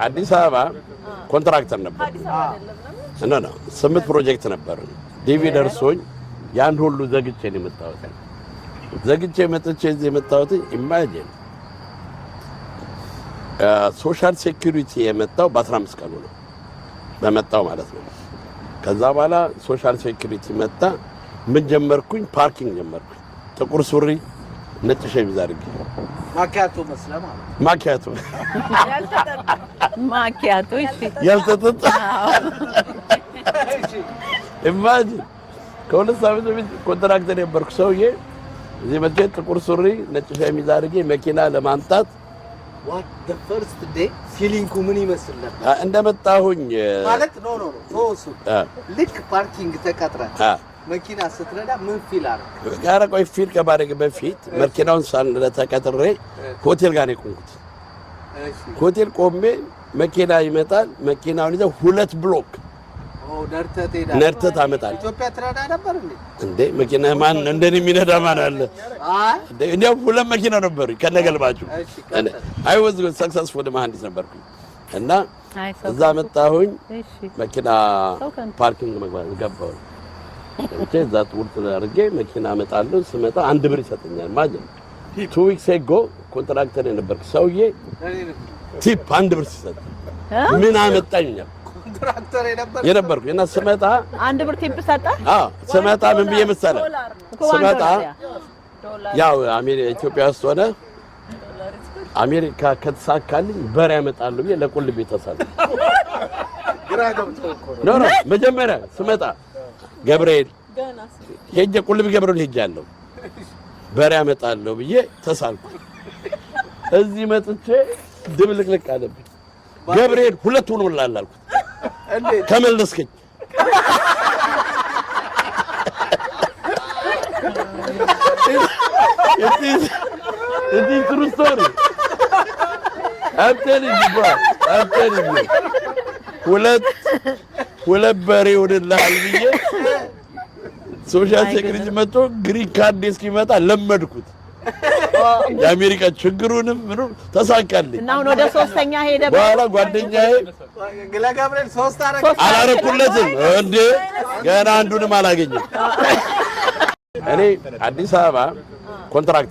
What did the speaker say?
አዲስ አበባ ኮንትራክተር ነበር እና ስምንት ፕሮጀክት ነበር ዲቪ ደርሶኝ ያን ሁሉ ዘግቼ ነው የመጣሁት ዘግቼ መጥቼ እዚህ የመጣሁት ኢማጂን ሶሻል ሴኩሪቲ የመጣው በ15 ቀኑ ነው በመጣው ማለት ነው ከዛ በኋላ ሶሻል ሴኩሪቲ መጣ ምን ጀመርኩኝ ፓርኪንግ ጀመርኩኝ ጥቁር ሱሪ ነጭ ሸሚዝ አድርጌ ማኪያቶ መስለማ ማኪያቶ ያልተጠጣ ኢማጂን ከሁለት ሳምንት በፊት ኮንትራክተር ነበርኩ ሰውዬ እዚህ መጥቼ ጥቁር ሱሪ ነጭ ሸሚዝ አድርጌ መኪና ለማንጣት what the first day feeling ምን ይመስል ነበር እንደመጣሁኝ ማለት ኖ ቶሱ ልክ ፓርኪንግ ተቀጥረ መኪና ስትረዳ ምን ፊል አደረክ ጋራ ቆይ ፊል ከማድረግ በፊት መኪናውን ሳንለተቀጥሬ ሆቴል ጋር ቆምኩት እሺ ሆቴል ቆሜ መኪና ይመጣል መኪናውን ይዘው ሁለት ብሎክ ነርተት አመጣል ኢትዮጵያ ትረዳ ነበር እንዴ መኪና ማን እንደኔ የሚነዳ ማን አለ እንደው ሁለት መኪና ነበር ከነገልባችሁ አይ ወዝ ሰክሰስፉል መሐንዲስ ነበርኩ እና እዛ መጣሁኝ መኪና ፓርኪንግ መግባት ገባሁ እቺ ዛት ውርት አድርጌ መኪና አመጣለሁ ስመጣ አንድ ብር ይሰጠኛል ማጀን 2 weeks ago ኮንትራክተር የነበርኩ ሰውዬ ቲፕ አንድ ብር ሲሰጥ ምን አመጣኝ ኮንትራክተር የነበርኩ እና ስመጣ አንድ ብር ቲፕ ሰጣ ስመጣ ምን ብዬ መሰለ ስመጣ ያው ኢትዮጵያ ውስጥ ሆነ አሜሪካ ከተሳካልኝ በር ያመጣሉ ብዬ ለቁልቢ ተሳለ ግራ ገብቶ እኮ ነው መጀመሪያ ስመጣ ገብርኤል ሄጄ ቁልቢ ገብርኤል ሄጃለሁ በር ያመጣሉ ብዬ ተሳልኩ እዚህ መጥቼ ድብልቅልቅ አለብኝ ገብርኤል ሁለቱን ወላላልኩ እንዴ ተመለስከኝ It is true story. I'm telling you, bro. I'm telling you. ሁለት በሬ ወደላል ብዬ ሶሻል ሴኩሪቲ መጥቶ ግሪን ካርድ እስኪመጣ ለመድኩት የአሜሪካ ችግሩንም ምንም ተሳካልኝ እና አሁን ወደ ሶስተኛ ሄደ በኋላ ጓደኛዬ ግለጋብረን ሶስት አላረኩለትም እንዴ ገና አንዱንም አላገኘም እኔ አዲስ አበባ ኮንትራክተር